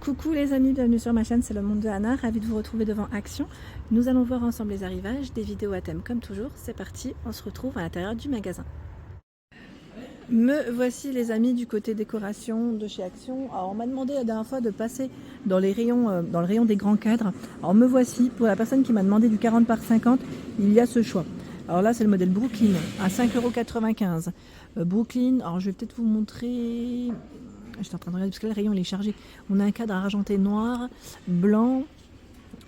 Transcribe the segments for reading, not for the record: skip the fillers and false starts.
Coucou les amis, bienvenue sur ma chaîne, c'est le monde de Anna, ravie de vous retrouver devant Action. Nous allons voir ensemble les arrivages, des vidéos à thème comme toujours. C'est parti, on se retrouve à l'intérieur du magasin. Me voici les amis du côté décoration de chez Action. Alors on m'a demandé la dernière fois de passer dans les rayons, dans le rayon des grands cadres. Alors me voici, pour la personne qui m'a demandé du 40 par 50, il y a ce choix. Alors là c'est le modèle Brooklyn à 5,95 €. Brooklyn, alors je vais peut-être vous montrer... J'étais en train de regarder parce que là, le rayon il est chargé. On a un cadre argenté noir, blanc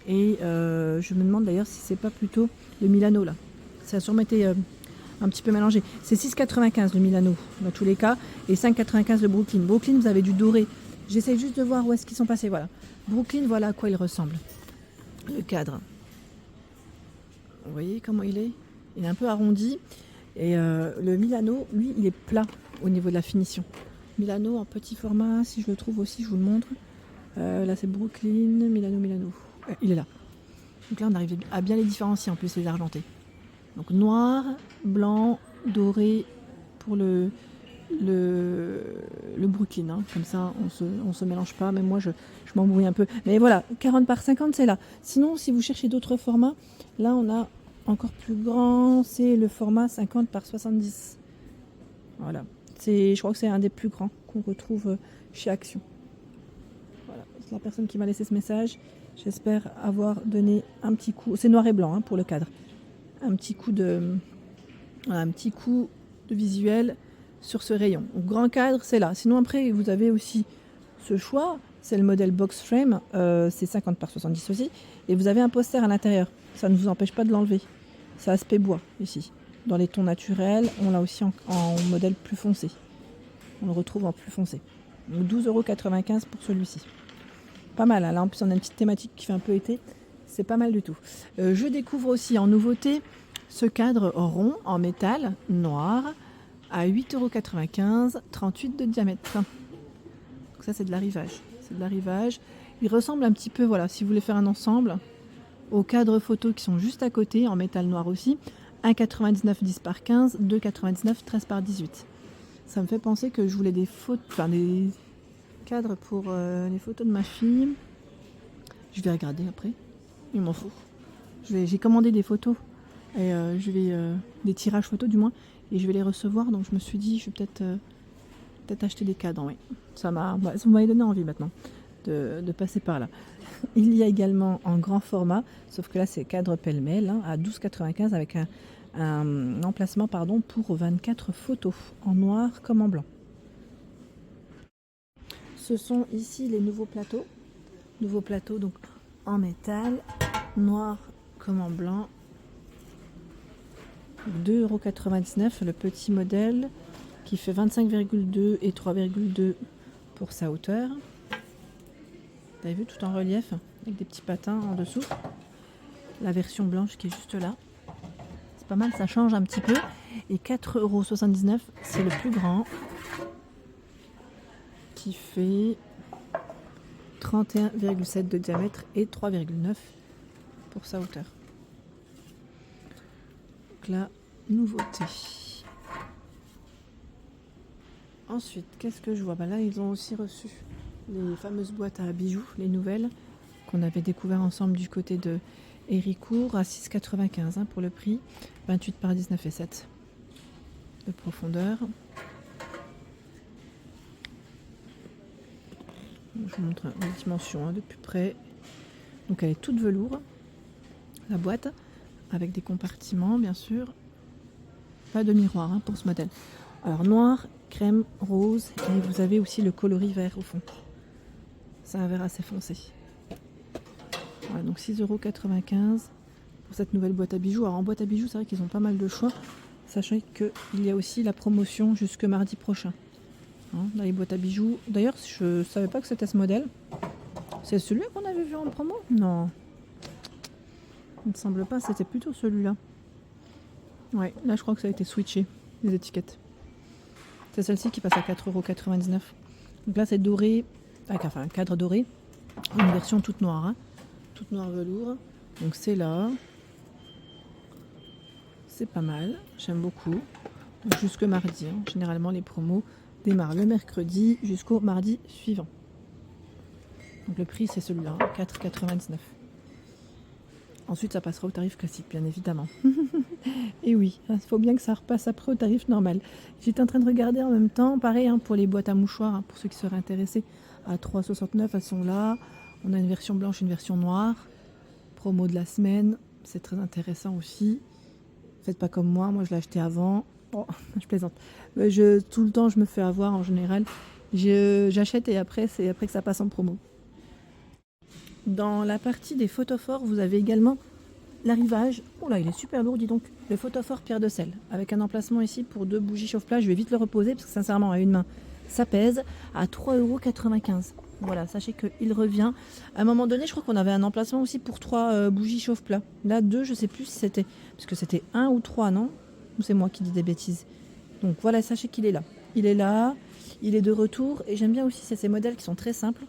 et je me demande d'ailleurs si c'est pas plutôt le Milano là. Ça a sûrement été un petit peu mélangé. C'est 6,95 le Milano dans tous les cas et 5,95 le Brooklyn. Brooklyn, vous avez du doré. J'essaye juste de voir où est-ce qu'ils sont passés. Voilà. Brooklyn, voilà à quoi il ressemble. Le cadre. Vous voyez comment il est? Il est un peu arrondi. Et le Milano, lui, il est plat au niveau de la finition. Milano en petit format, si je le trouve aussi, je vous le montre. Là c'est Brooklyn, Milano. Il est là. Donc là on arrive à bien les différencier en plus les argentés. Donc noir, blanc, doré pour le Brooklyn. Hein. Comme ça on se mélange pas, même moi je m'embrouille un peu. Mais voilà, 40 par 50 c'est là. Sinon si vous cherchez d'autres formats, là on a encore plus grand, c'est le format 50 par 70. Voilà. Je crois que c'est un des plus grands qu'on retrouve chez Action. Voilà, c'est la personne qui m'a laissé ce message. J'espère avoir donné un petit coup. C'est noir et blanc hein, pour le cadre. Un petit coup de visuel sur ce rayon. Donc, grand cadre, c'est là. Sinon après, vous avez aussi ce choix. C'est le modèle box frame. C'est 50 par 70 aussi. Et vous avez un poster à l'intérieur. Ça ne vous empêche pas de l'enlever. C'est aspect bois ici. Dans les tons naturels, on l'a aussi en modèle plus foncé. On le retrouve en plus foncé. Donc 12,95 € pour celui-ci. Pas mal, hein. Là en plus on a une petite thématique qui fait un peu été. C'est pas mal du tout. Je découvre aussi en nouveauté ce cadre rond en métal noir à 8,95 €, 38 de diamètre. Donc ça c'est de l'arrivage. C'est de l'arrivage. Il ressemble un petit peu, voilà, si vous voulez faire un ensemble, aux cadres photos qui sont juste à côté, en métal noir aussi. 1,99 10 par 15, 2,99 13 par 18. Ça me fait penser que je voulais des photos, enfin des cadres pour les photos de ma fille. Je vais regarder après. Il m'en fout. J'ai commandé des photos et des tirages photos du moins, et je vais les recevoir. Donc je me suis dit, je vais peut-être acheter des cadres. Oui. Ça m'avait donné envie maintenant de passer par là. Il y a également en grand format, sauf que là c'est cadre pêle-mêle hein, à 12,95 € avec un emplacement pour 24 photos en noir comme en blanc. Ce sont ici les nouveaux plateaux. Nouveaux plateaux donc en métal, noir comme en blanc. 2,99 € le petit modèle qui fait 25,2 et 3,2 pour sa hauteur. Vous avez vu, tout en relief avec des petits patins en dessous. La version blanche qui est juste là. C'est pas mal, ça change un petit peu. Et 4,79 €, c'est le plus grand qui fait 31,7 de diamètre et 3,9 pour sa hauteur. Donc la nouveauté. Ensuite, qu'est-ce que je vois? Là, ils ont aussi reçu les fameuses boîtes à bijoux, les nouvelles, qu'on avait découvert ensemble du côté de Héricourt à 6,95 € pour le prix, 28 par 19,7 de profondeur. Je vous montre les dimensions de plus près. Donc elle est toute velours, la boîte, avec des compartiments bien sûr. Pas de miroir pour ce modèle. Alors noir, crème, rose, et vous avez aussi le coloris vert au fond. C'est un vert assez foncé. Voilà, donc 6,95 € pour cette nouvelle boîte à bijoux. Alors en boîte à bijoux, c'est vrai qu'ils ont pas mal de choix, sachant qu'il y a aussi la promotion jusque mardi prochain. Hein, dans les boîtes à bijoux. D'ailleurs, je savais pas que c'était ce modèle. C'est celui-là qu'on avait vu en promo? Non. Il ne me semble pas, c'était plutôt celui-là. Ouais, là je crois que ça a été switché, les étiquettes. C'est celle-ci qui passe à 4,99 €. Donc là c'est doré, enfin un cadre doré, une version toute noire, hein, toute noire velours. Donc c'est là. C'est pas mal, j'aime beaucoup. Donc jusque mardi, hein. Généralement les promos démarrent le mercredi jusqu'au mardi suivant. Donc le prix c'est celui-là, 4,99 €. Ensuite ça passera au tarif classique bien évidemment. Et oui, il faut bien que ça repasse après au tarif normal. J'étais en train de regarder en même temps, pareil pour les boîtes à mouchoirs, pour ceux qui seraient intéressés, à 3,69 €, elles sont là. On a une version blanche, une version noire. Promo de la semaine, c'est très intéressant aussi. Faites pas comme moi je l'ai acheté avant. Oh, je plaisante. Tout le temps je me fais avoir en général. J'achète et après c'est après que ça passe en promo. Dans la partie des photophores, vous avez également l'arrivage. Oh là, il est super lourd, dis donc. Le photophore pierre de sel, avec un emplacement ici pour 2 bougies chauffe-plat. Je vais vite le reposer parce que sincèrement, à une main, ça pèse, à 3,95 €. Voilà, sachez qu'il revient. À un moment donné, je crois qu'on avait un emplacement aussi pour 3 bougies chauffe-plat. Là, 2, je sais plus si c'était. Parce que c'était 1 ou 3, non? Ou c'est moi qui dis des bêtises? Donc voilà, sachez qu'il est là. Il est là, il est de retour. Et j'aime bien aussi ces modèles qui sont très simples.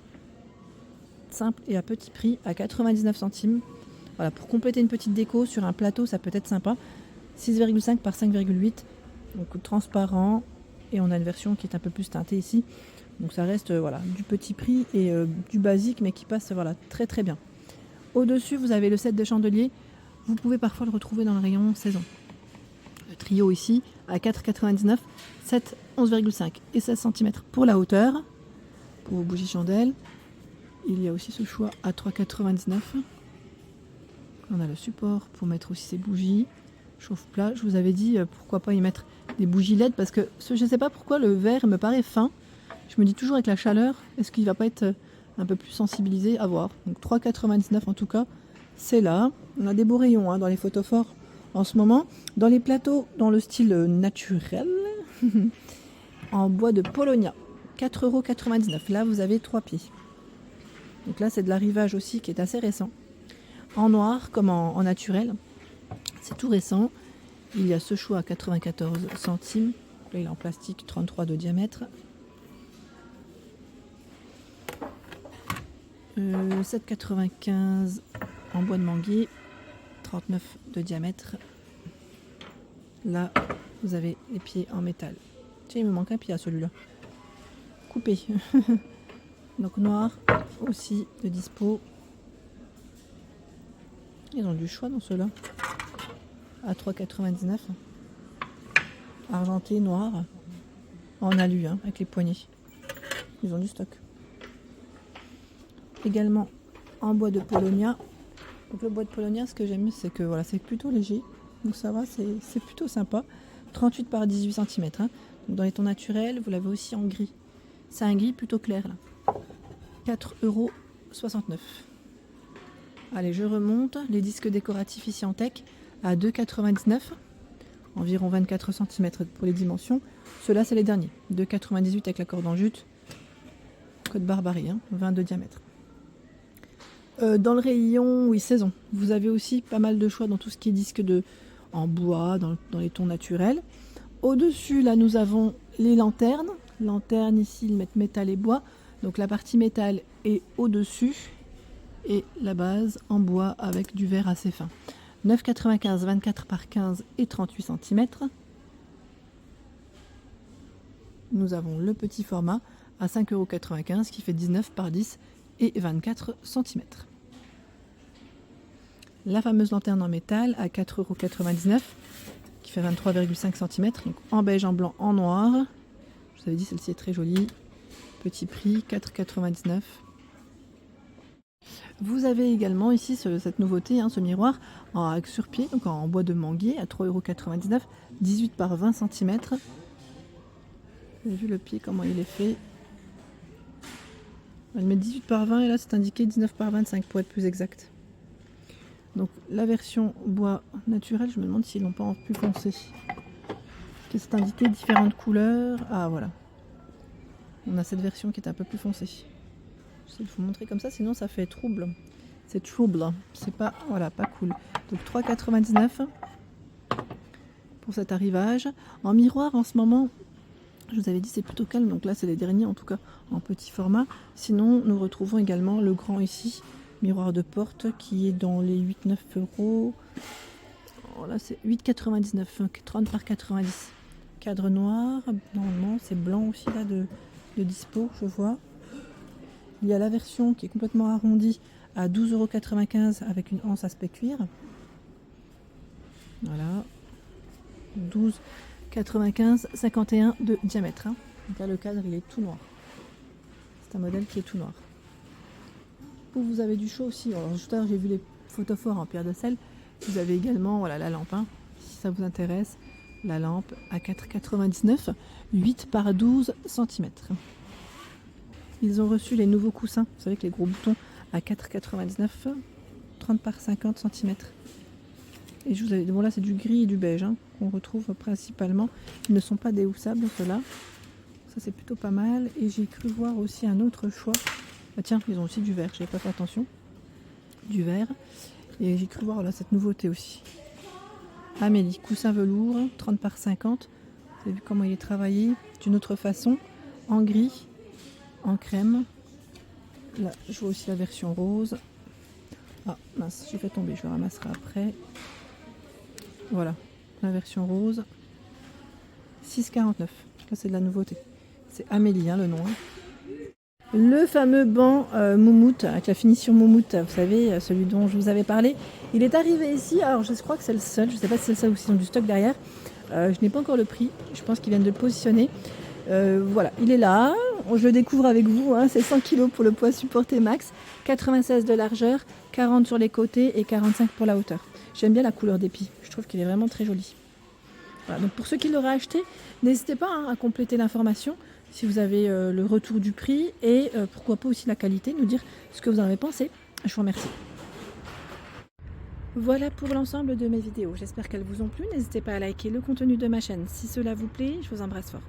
Simple et à petit prix, à 99 centimes. Voilà, pour compléter une petite déco sur un plateau, ça peut être sympa. 6,5 par 5,8, donc transparent. Et on a une version qui est un peu plus teintée ici. Donc ça reste voilà, du petit prix et du basique, mais qui passe voilà, très très bien. Au-dessus, vous avez le set de chandeliers. Vous pouvez parfois le retrouver dans le rayon saison. Le trio ici, à 4,99, 7, 11,5 et 16 cm pour la hauteur, pour vos bougies chandelles. Il y a aussi ce choix à 3,99 €. On a le support pour mettre aussi ses bougies. Chauffe-plat, je vous avais dit pourquoi pas y mettre des bougies LED parce que je ne sais pas pourquoi le verre me paraît fin. Je me dis toujours avec la chaleur, est-ce qu'il ne va pas être un peu plus sensibilisé à voir. Donc 3,99 € en tout cas, c'est là. On a des beaux rayons dans les photophores en ce moment. Dans les plateaux, dans le style naturel, en bois de Polonia, 4,99 €. Là, vous avez 3 pieds. Donc là, c'est de l'arrivage aussi qui est assez récent. En noir comme en naturel. C'est tout récent. Il y a ce choix à 94 centimes. Là, il est en plastique, 33 de diamètre. 7,95 € en bois de manguier, 39 de diamètre. Là, vous avez les pieds en métal. Tiens, il me manque un pied à celui-là. Coupé. Donc noir aussi de dispo. Ils ont du choix dans ceux-là. À 3,99 €. Argenté, noir. En alu, avec les poignées. Ils ont du stock. Également en bois de Polonia. Donc le bois de Polonia, ce que j'aime, c'est que voilà, c'est plutôt léger. Donc ça va, c'est plutôt sympa. 38 par 18 cm. Donc dans les tons naturels, vous l'avez aussi en gris. C'est un gris plutôt clair là. 4,69 €. Allez, je remonte. Les disques décoratifs ici en tech à 2,99 €. Environ 24 cm pour les dimensions. Ceux-là, c'est les derniers. 2,98 € avec la corde en jute. Code barbarie, 20 de diamètre. Dans le rayon, oui, saison. Vous avez aussi pas mal de choix dans tout ce qui est disque en bois, dans les tons naturels. Au-dessus, là, nous avons les lanternes. Lanternes, ici, ils mettent métal et bois. Donc la partie métal est au-dessus. Et la base en bois avec du verre assez fin. 9,95 €, 24 par 15 et 38 cm. Nous avons le petit format à 5,95 € qui fait 19 par 10 et 24 cm. La fameuse lanterne en métal à 4,99 € qui fait 23,5 cm. Donc en beige, en blanc, en noir. Je vous avais dit, celle-ci est très jolie. Petit prix, 4,99 €. Vous avez également ici cette nouveauté, ce miroir avec sur-pied, donc en bois de manguier à 3,99 €, 18 par 20 cm. Vous avez vu le pied, comment il est fait. Elle met 18 par 20 et là c'est indiqué 19 par 25 pour être plus exact. Donc la version bois naturel, je me demande s'ils l'ont pas en plus foncé. C'est indiqué différentes couleurs. Ah voilà. On a cette version qui est un peu plus foncée. Il faut montrer comme ça, sinon ça fait trouble. C'est trouble, c'est pas, voilà, pas cool. Donc 3,99 € pour cet arrivage. En miroir, en ce moment, je vous avais dit c'est plutôt calme, donc là c'est les derniers en tout cas en petit format. Sinon, nous retrouvons également le grand ici, miroir de porte, qui est dans les 8-9 €. Oh, là c'est 8,99 €, 30 par 90. Cadre noir, normalement c'est blanc aussi là de dispo, je vois. Il y a la version qui est complètement arrondie à 12,95 € avec une anse aspect cuir. Voilà. 12,95, 51 de diamètre. Hein. Donc là, le cadre, il est tout noir. C'est un modèle qui est tout noir. Vous avez du chaud aussi. Alors, tout à l'heure, j'ai vu les photophores en pierre de sel. Vous avez également voilà, la lampe. Hein. Si ça vous intéresse, la lampe à 4,99, 8 par 12 cm. Ils ont reçu les nouveaux coussins. Vous savez que les gros boutons à 4,99, 30 par 50 cm. Et je vous avais... Bon, là, c'est du gris et du beige hein, qu'on retrouve principalement. Ils ne sont pas déhoussables, ceux-là. Ça, c'est plutôt pas mal. Et j'ai cru voir aussi un autre choix. Ah, tiens, ils ont aussi du vert. Je n'avais pas fait attention. Du vert. Et j'ai cru voir là, cette nouveauté aussi. Amélie, coussin velours, 30 par 50. Vous avez vu comment il est travaillé d'une autre façon. En gris, en crème. Là, je vois aussi la version rose. Ah, mince, j'ai fait tomber. Je le ramasserai après. Voilà, la version rose. 6,49. Là, c'est de la nouveauté. C'est Amélie, hein, le nom. Hein. Le fameux banc moumoute, avec la finition moumoute, vous savez, celui dont je vous avais parlé. Il est arrivé ici, alors je crois que c'est le seul, je ne sais pas si c'est le seul ou s'ils ont du stock derrière. Je n'ai pas encore le prix, je pense qu'ils viennent de le positionner. Voilà, il est là, je le découvre avec vous, hein, c'est 100 kg pour le poids supporté max, 96 de largeur, 40 sur les côtés et 45 pour la hauteur. J'aime bien la couleur d'épi, je trouve qu'il est vraiment très joli. Voilà, donc pour ceux qui l'auraient acheté, n'hésitez pas hein, à compléter l'information si vous avez le retour du prix et pourquoi pas aussi la qualité, nous dire ce que vous en avez pensé. Je vous remercie. Voilà pour l'ensemble de mes vidéos, j'espère qu'elles vous ont plu. N'hésitez pas à liker le contenu de ma chaîne si cela vous plaît, je vous embrasse fort.